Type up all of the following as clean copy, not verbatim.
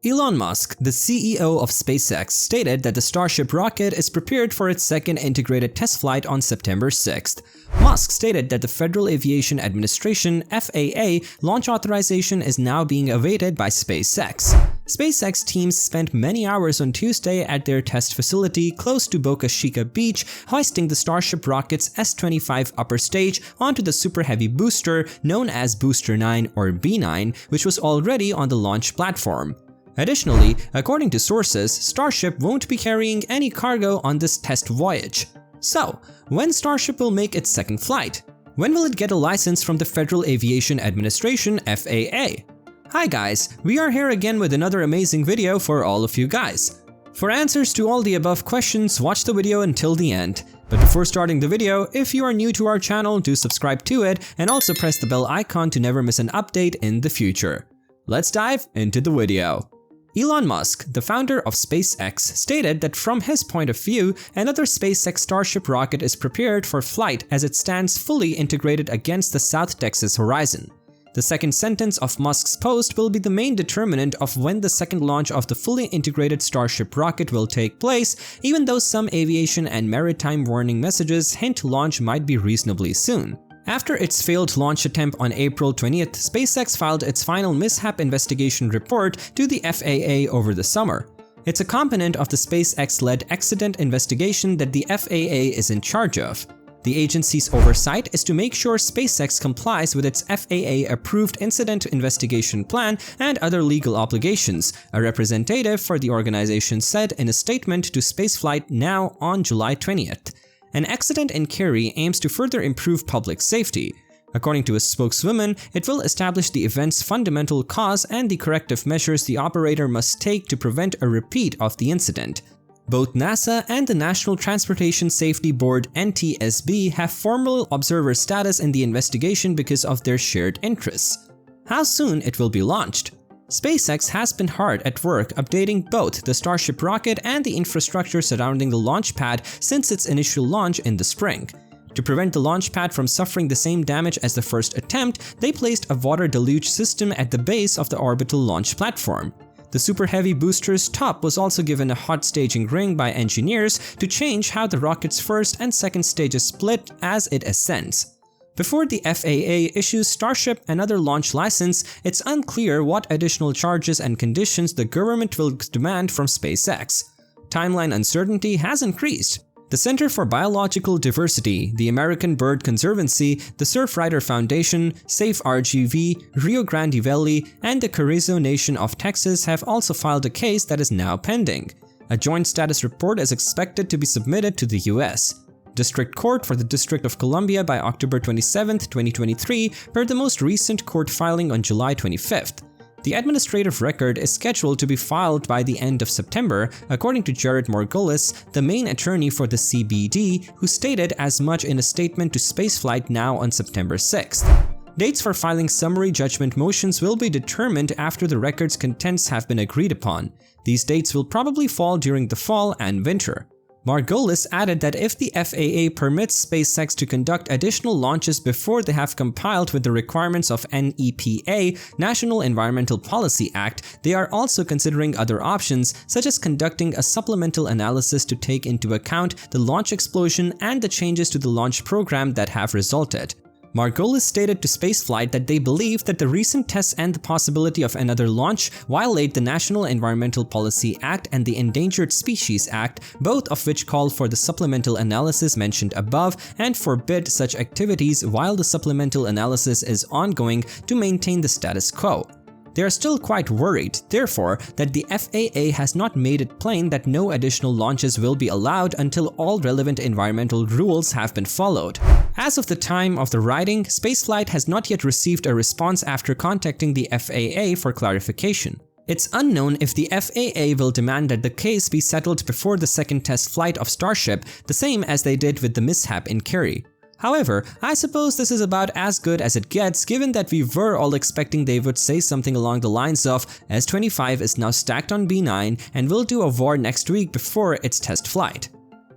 Elon Musk, the CEO of SpaceX, stated that the Starship rocket is prepared for its second integrated test flight on September 6th. Musk stated that the Federal Aviation Administration (FAA) launch authorization is now being awaited by SpaceX. SpaceX teams spent many hours on Tuesday at their test facility close to Boca Chica Beach, hoisting the Starship rocket's S-25 upper stage onto the Super Heavy booster known as Booster 9 or B9, which was already on the launch platform. Additionally, according to sources, Starship won't be carrying any cargo on this test voyage. So, when Starship will make its second flight? When will it get a license from the Federal Aviation Administration (FAA)? Hi guys, we are here again with another amazing video for all of you guys. For answers to all the above questions, watch the video until the end. But before starting the video, if you are new to our channel, do subscribe to it and also press the bell icon to never miss an update in the future. Let's dive into the video. Elon Musk, the founder of SpaceX, stated that from his point of view, another SpaceX Starship rocket is prepared for flight as it stands fully integrated against the South Texas horizon. The second sentence of Musk's post will be the main determinant of when the second launch of the fully integrated Starship rocket will take place, even though some aviation and maritime warning messages hint launch might be reasonably soon. After its failed launch attempt on April 20th, SpaceX filed its final mishap investigation report to the FAA over the summer. It's a component of the SpaceX-led accident investigation that the FAA is in charge of. The agency's oversight is to make sure SpaceX complies with its FAA-approved incident investigation plan and other legal obligations, a representative for the organization said in a statement to Spaceflight Now on July 20th. An accident in Cary aims to further improve public safety. According to a spokeswoman, it will establish the event's fundamental cause and the corrective measures the operator must take to prevent a repeat of the incident. Both NASA and the National Transportation Safety Board (NTSB) have formal observer status in the investigation because of their shared interests. How soon it will be launched? SpaceX has been hard at work updating both the Starship rocket and the infrastructure surrounding the launch pad since its initial launch in the spring. To prevent the launch pad from suffering the same damage as the first attempt, they placed a water deluge system at the base of the orbital launch platform. The Super Heavy booster's top was also given a hot staging ring by engineers to change how the rocket's first and second stages split as it ascends. Before the FAA issues Starship another launch license, it's unclear what additional charges and conditions the government will demand from SpaceX. Timeline uncertainty has increased. The Center for Biological Diversity, the American Bird Conservancy, the Surfrider Foundation, Safe RGV, Rio Grande Valley, and the Carrizo Nation of Texas have also filed a case that is now pending. A joint status report is expected to be submitted to the US District Court for the District of Columbia by October 27, 2023, per the most recent court filing on July 25th. The administrative record is scheduled to be filed by the end of September, according to Jared Margolis, the main attorney for the CBD, who stated as much in a statement to Spaceflight Now on September 6th. Dates for filing summary judgment motions will be determined after the record's contents have been agreed upon. These dates will probably fall during the fall and winter. Margolis added that if the FAA permits SpaceX to conduct additional launches before they have complied with the requirements of NEPA, National Environmental Policy Act, they are also considering other options, such as conducting a supplemental analysis to take into account the launch explosion and the changes to the launch program that have resulted. Margolis stated to Spaceflight that they believe that the recent tests and the possibility of another launch violate the National Environmental Policy Act and the Endangered Species Act, both of which call for the supplemental analysis mentioned above and forbid such activities while the supplemental analysis is ongoing to maintain the status quo. They are still quite worried, therefore, that the FAA has not made it plain that no additional launches will be allowed until all relevant environmental rules have been followed. As of the time of the writing, Spaceflight has not yet received a response after contacting the FAA for clarification. It's unknown if the FAA will demand that the case be settled before the second test flight of Starship, the same as they did with the mishap in Cary. However, I suppose this is about as good as it gets, given that we were all expecting they would say something along the lines of S-25 is now stacked on B9 and will do a war next week before its test flight.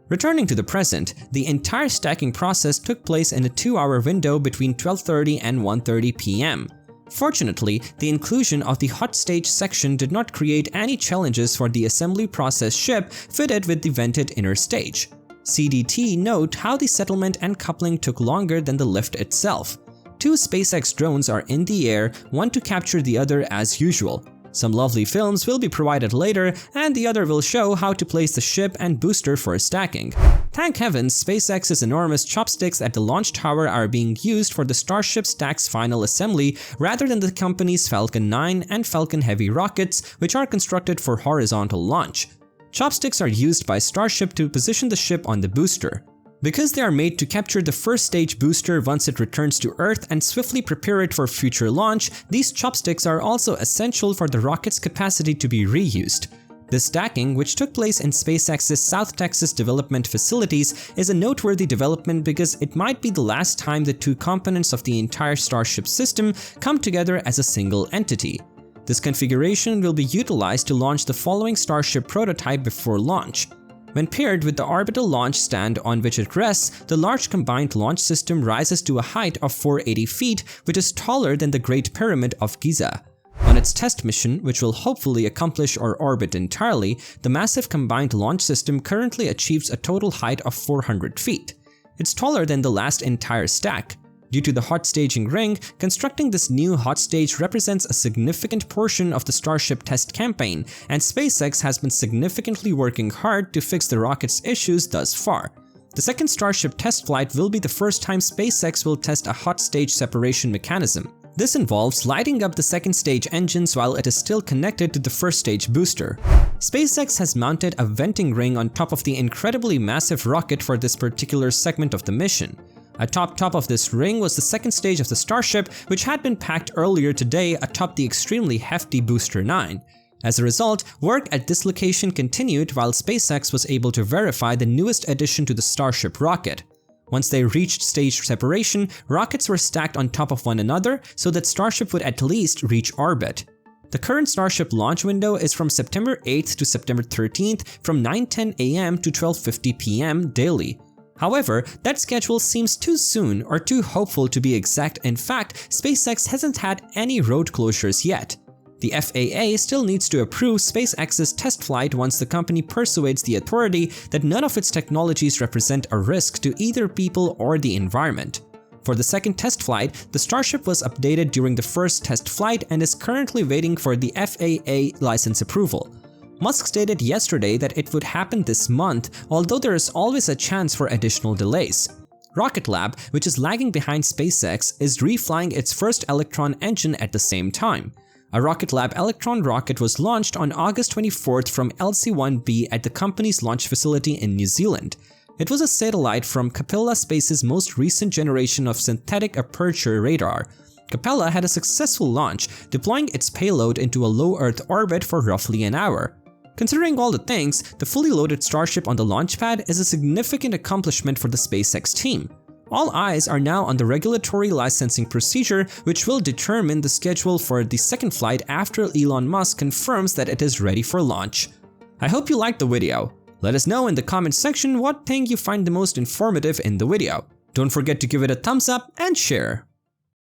Returning to the present, the entire stacking process took place in a 2-hour window between 12:30 and 1:30 p.m. Fortunately, the inclusion of the hot stage section did not create any challenges for the assembly process ship fitted with the vented inner stage. CDT note how the settlement and coupling took longer than the lift itself. 2 SpaceX drones are in the air, one to capture the other as usual. Some lovely films will be provided later, and the other will show how to place the ship and booster for stacking. Thank heavens, SpaceX's enormous chopsticks at the launch tower are being used for the Starship stack's final assembly rather than the company's Falcon 9 and Falcon Heavy rockets, which are constructed for horizontal launch. Chopsticks are used by Starship to position the ship on the booster. Because they are made to capture the first stage booster once it returns to Earth and swiftly prepare it for future launch, these chopsticks are also essential for the rocket's capacity to be reused. This stacking, which took place in SpaceX's South Texas development facilities, is a noteworthy development because it might be the last time the 2 components of the entire Starship system come together as a single entity. This configuration will be utilized to launch the following Starship prototype before launch. When paired with the orbital launch stand on which it rests, the large combined launch system rises to a height of 480 feet, which is taller than the Great Pyramid of Giza. On its test mission, which will hopefully accomplish or orbit entirely, the massive combined launch system currently achieves a total height of 400 feet. It's taller than the last entire stack. Due to the hot staging ring, constructing this new hot stage represents a significant portion of the Starship test campaign, and SpaceX has been significantly working hard to fix the rocket's issues thus far. The second Starship test flight will be the first time SpaceX will test a hot stage separation mechanism. This involves lighting up the second stage engines while it is still connected to the first stage booster. SpaceX has mounted a venting ring on top of the incredibly massive rocket for this particular segment of the mission. Atop of this ring was the second stage of the Starship, which had been packed earlier today atop the extremely hefty Booster 9. As a result, work at this location continued while SpaceX was able to verify the newest addition to the Starship rocket. Once they reached stage separation, rockets were stacked on top of one another so that Starship would at least reach orbit. The current Starship launch window is from September 8th to September 13th from 9:10 a.m. to 12:50 p.m. daily. However, that schedule seems too soon or too hopeful to be exact. In fact, SpaceX hasn't had any road closures yet. The FAA still needs to approve SpaceX's test flight once the company persuades the authority that none of its technologies represent a risk to either people or the environment. For the second test flight, the Starship was updated during the first test flight and is currently waiting for the FAA license approval. Musk stated yesterday that it would happen this month, although there is always a chance for additional delays. Rocket Lab, which is lagging behind SpaceX, is reflying its first Electron engine at the same time. A Rocket Lab Electron rocket was launched on August 24th from LC-1B at the company's launch facility in New Zealand. It was a satellite from Capella Space's most recent generation of synthetic aperture radar. Capella had a successful launch, deploying its payload into a low Earth orbit for roughly an hour. Considering all the things, the fully loaded Starship on the launch pad is a significant accomplishment for the SpaceX team. All eyes are now on the regulatory licensing procedure, which will determine the schedule for the second flight after Elon Musk confirms that it is ready for launch. I hope you liked the video. Let us know in the comment section what thing you find the most informative in the video. Don't forget to give it a thumbs up and share.